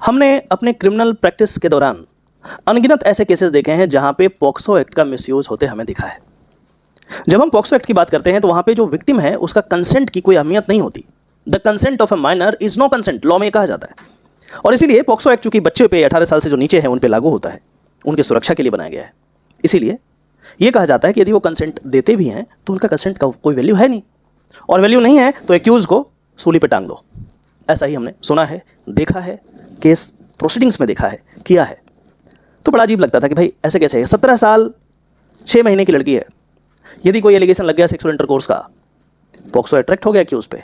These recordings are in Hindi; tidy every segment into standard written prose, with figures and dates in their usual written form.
हमने अपने क्रिमिनल प्रैक्टिस के दौरान अनगिनत ऐसे केसेस देखे हैं जहां पे पॉक्सो एक्ट का मिसयूज होते हमें दिखा है। जब हम पॉक्सो एक्ट की बात करते हैं तो वहां पे जो विक्टिम है उसका कंसेंट की कोई अहमियत नहीं होती। The consent of a minor is no consent, law में कहा जाता है। और इसीलिए पॉक्सो एक्ट चूंकि बच्चे पे 18 साल से जो नीचे है उन पे लागू होता है, उनकी सुरक्षा के लिए बनाया गया है। इसीलिए यह कहा जाता है कि यदि वो कंसेंट देते भी हैं तो उनका कंसेंट का कोई वैल्यू है नहीं, और वैल्यू नहीं है तो एक्यूज को सूली पे टांग दो। ऐसा ही हमने सुना है, देखा है, केस प्रोसीडिंग्स में देखा है, किया है। तो बड़ा अजीब लगता था कि भाई ऐसे कैसे है। 17 साल 6 महीने की लड़की है, यदि कोई एलिगेशन लग गया सेक्सुअल इंटरकोर्स का, पॉक्सो अट्रैक्ट हो गया एक्यूज पे,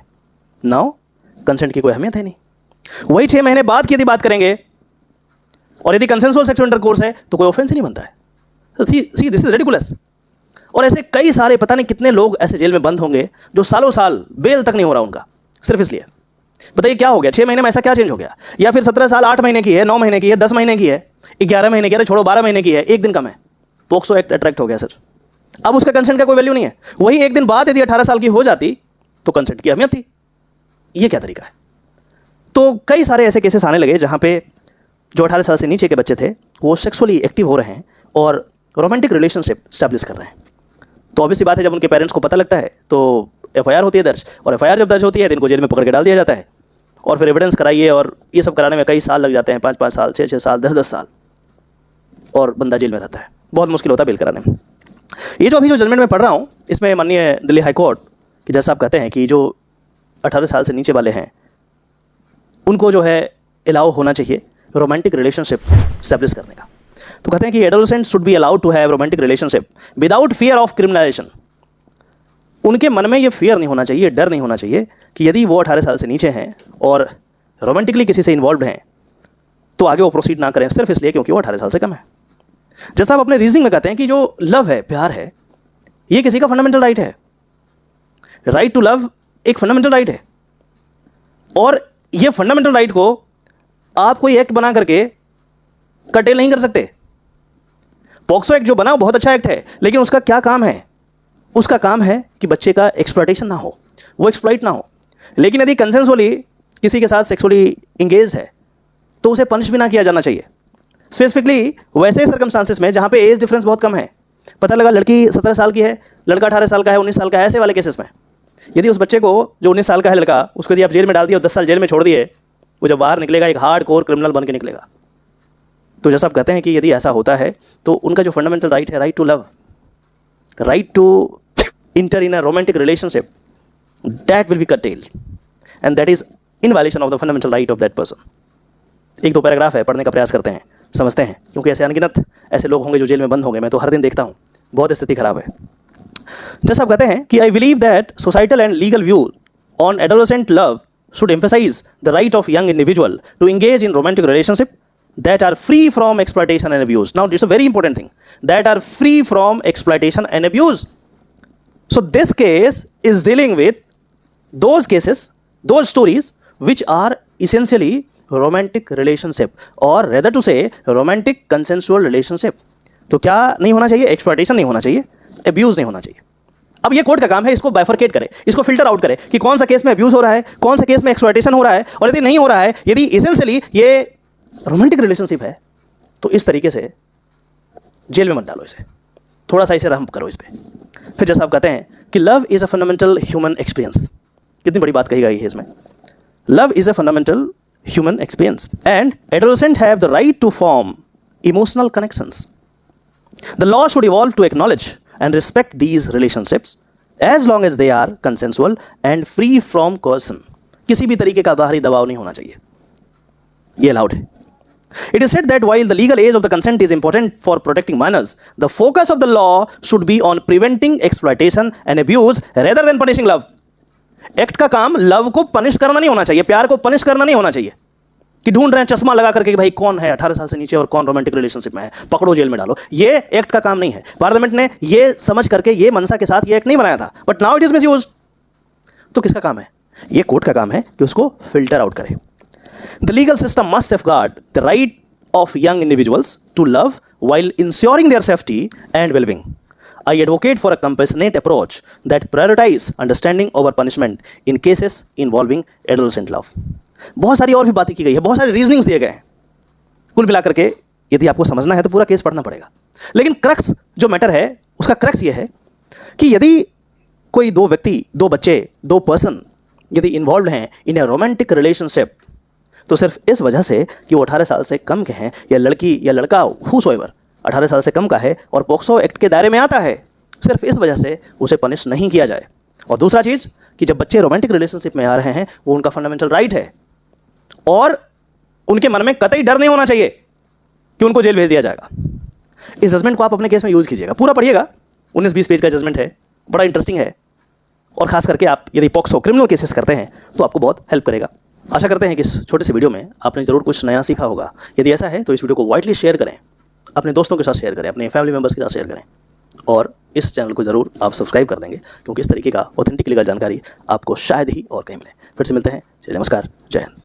नाउ कंसेंट की कोई अहमियत है नहीं। वही 6 महीने बाद की यदि बात करेंगे और यदि कंसेंसुअल सेक्सुअल इंटरकोर्स है तो कोई ऑफेंस ही नहीं बनता है। See this is ridiculous. और ऐसे कई सारे, पता नहीं कितने लोग ऐसे जेल में बंद होंगे जो सालों साल बेल तक नहीं हो रहा उनका, सिर्फ इसलिए। बताइए क्या हो गया 6 महीने में, ऐसा क्या चेंज हो गया? या फिर 17 साल 8 महीने की है, 9 महीने की है, 10 महीने की है, 11 महीने की है, छोड़ो 12 महीने की है, एक दिन कम है, पॉक्सो एक्ट अट्रैक्ट हो गया सर। अब उसका कंसेंट का कोई वैल्यू नहीं है। वही एक दिन बाद यदि 18 साल की हो जाती तो कंसेंट की अहमियत थी। ये क्या तरीका है? तो कई सारे ऐसे केसेस आने लगे जहां पे जो 18 साल से नीचे के बच्चे थे वो सेक्सुअली एक्टिव हो रहे हैं और रोमांटिक रिलेशनशिप स्टैब्लिश कर रहे हैं। तो ऑब्वियस सी बात है, जब उनके पेरेंट्स को पता लगता है तो एफआईआर होती है दर्ज, और एफआईआर जब दर्ज होती है तो इनको जेल में पकड़ के डाल दिया जाता है। और फिर एविडेंस कराइए, और ये सब कराने में कई साल लग जाते हैं, 5-5 साल, 6-6 साल, 10-10 साल, और बंदा जेल में रहता है। बहुत मुश्किल होता है बेल कराने में। ये जो अभी जो जजमेंट में पढ़ रहा हूँ, इसमें माननीय दिल्ली हाई कोर्ट के जज साहब कहते हैं कि जो 18 साल से नीचे वाले हैं उनको जो है अलाउ होना चाहिए रोमांटिक रिलेशनशिप स्टैब्लिश करने का। तो कहते हैं कि adolescent should be allowed to have romantic relationship without fear of criminalization. उनके मन में ये फियर नहीं होना चाहिए, डर नहीं होना चाहिए कि यदि वो 18 साल से नीचे हैं और रोमांटिकली किसी से इन्वॉल्व हैं तो आगे वो प्रोसीड ना करें सिर्फ इसलिए क्योंकि वो 18 साल से कम है। जैसा आप अपने रीजनिंग में कहते हैं कि जो लव है, प्यार है, ये किसी का फंडामेंटल राइट है। राइट टू लव एक फंडामेंटल राइट है, और ये फंडामेंटल राइट को आप कोई एक्ट बना करके कटेल नहीं कर सकते। पॉक्सो एक्ट जो बना बहुत अच्छा एक्ट है, लेकिन उसका क्या काम है? उसका काम है कि बच्चे का एक्सप्लॉइटेशन ना हो, वो एक्सप्लॉइट ना हो। लेकिन यदि कंसेंसुअली किसी के साथ सेक्सुअली इंगेज है तो उसे पनिश भी ना किया जाना चाहिए। स्पेसिफिकली वैसे सर्कमस्टांसेस में जहां पे एज डिफरेंस बहुत कम है, पता लगा लड़की 17 साल की है, लड़का 18 साल का है, 19 साल का है, ऐसे वाले केसेस में यदि उस बच्चे को जो 19 साल का है लड़का, उसको यदि आप जेल में डाल दिए और 10 साल जेल में छोड़ दिए, वो जब बाहर निकलेगा एक हार्ड कोर क्रिमिनल बन के निकलेगा। तो जैसा आप कहते हैं कि यदि ऐसा होता है तो उनका जो फंडामेंटल राइट है, right to love, right to enter in a romantic relationship, that will be curtailed and that is in violation of the fundamental right of that person. एक दो पैराग्राफ है, पढ़ने का प्रयास करते हैं, समझते हैं, क्योंकि ऐसे अनगिनत ऐसे लोग होंगे जो जेल में बंद होंगे। मैं तो हर दिन देखता हूँ, बहुत स्थिति खराब है। जैसा आप कहते हैं कि I believe that societal and legal view on adolescent love should emphasize the right of young individual to engage in romantic relationship that are free from exploitation and abuse. Now, it's a very important thing, that are free from exploitation and abuse. So this case is dealing with those cases, those stories which are essentially romantic relationship, or rather to say romantic consensual relationship. तो क्या नहीं होना चाहिए? एक्सप्लॉइटेशन नहीं होना चाहिए, अब्यूज नहीं होना चाहिए। अब ये कोर्ट का काम है इसको बाइफरकेट करे, इसको फिल्टर आउट करे कि कौन सा केस में अब्यूज हो रहा है, कौन सा केस में एक्सप्लॉइटेशन हो रहा है, और यदि नहीं हो रहा है, यदि एसेंशियली ये रोमांटिक रिलेशनशिप है, तो इस तरीके से जेल में मत डालो इसे, थोड़ा सा इसे रहम करो इस पर। फिर जैसा आप कहते हैं कि love is a fundamental human experience. कितनी बड़ी बात कही गई है इसमें। Love is a fundamental human experience and adolescent have the right to form emotional connections. The law should evolve to acknowledge and respect these relationships as long as they are consensual and free from coercion. किसी भी तरीके का बाहरी दबाव नहीं होना चाहिए, ये allowed है। It is said that while the legal age of the consent is important for protecting minors, the focus of the law should be on preventing exploitation and abuse rather than punishing love. Act का काम लव को पनिश करना नहीं होना चाहिए, प्यार को पनिश करना नहीं होना चाहिए कि ढूंढ रहे हैं चश्मा लगा करके कि भाई कौन है 18 साल से नीचे और कौन रोमांटिक रिलेशनशिप में है, पकड़ो जेल में डालो। ये एक्ट का काम नहीं है। पार्लियामेंट ने ये समझ करके ये मनसा के साथ ये एक्ट नहीं बनाया था, but now it is misused. तो किसका काम है? ये कोर्ट का काम है कि उसको फिल्टर आउट करे। The legal system must safeguard the right of young individuals to love while ensuring their safety and well-being. I advocate for a compassionate approach that prioritize understanding over punishment in cases involving adolescent love. बहुत सारी और भी बातें की गई है, बहुत सारे रीजनिंग्स दिए गए हैं। कुल मिलाकर के यदि आपको समझना है तो पूरा केस पढ़ना पड़ेगा। लेकिन क्रक्स जो मैटर है उसका क्रक्स ये है कि यदि कोई दो व्यक्ति, दो बच्चे, दो पर्सन यदि इन्वॉल्व हैं इन ए रोमांटिक रिलेशनशिप, तो सिर्फ इस वजह से कि वो 18 साल से कम के हैं, या लड़की या लड़का हूसोएवर 18 साल से कम का है और पॉक्सो एक्ट के दायरे में आता है, सिर्फ इस वजह से उसे पनिश नहीं किया जाए। और दूसरा चीज़ कि जब बच्चे रोमांटिक रिलेशनशिप में आ रहे हैं वो उनका फंडामेंटल राइट है और उनके मन में कतई डर नहीं होना चाहिए कि उनको जेल भेज दिया जाएगा। इस जजमेंट को आप अपने केस में यूज़ कीजिएगा, पूरा पढ़िएगा, 19-20 पेज का जजमेंट है, बड़ा इंटरेस्टिंग है। और खास करके आप यदि पॉक्सो क्रिमिनल केसेस करते हैं तो आपको बहुत हेल्प करेगा। आशा करते हैं कि इस छोटे से वीडियो में आपने ज़रूर कुछ नया सीखा होगा। यदि ऐसा है तो इस वीडियो को वाइडली शेयर करें, अपने दोस्तों के साथ शेयर करें, अपने फैमिली मेम्बर्स के साथ शेयर करें, और इस चैनल को ज़रूर आप सब्सक्राइब कर देंगे, क्योंकि इस तरीके का ऑथेंटिक लीगल जानकारी आपको शायद ही और कहीं मिले। फिर से मिलते हैं, चलिए नमस्कार, जय हिंद।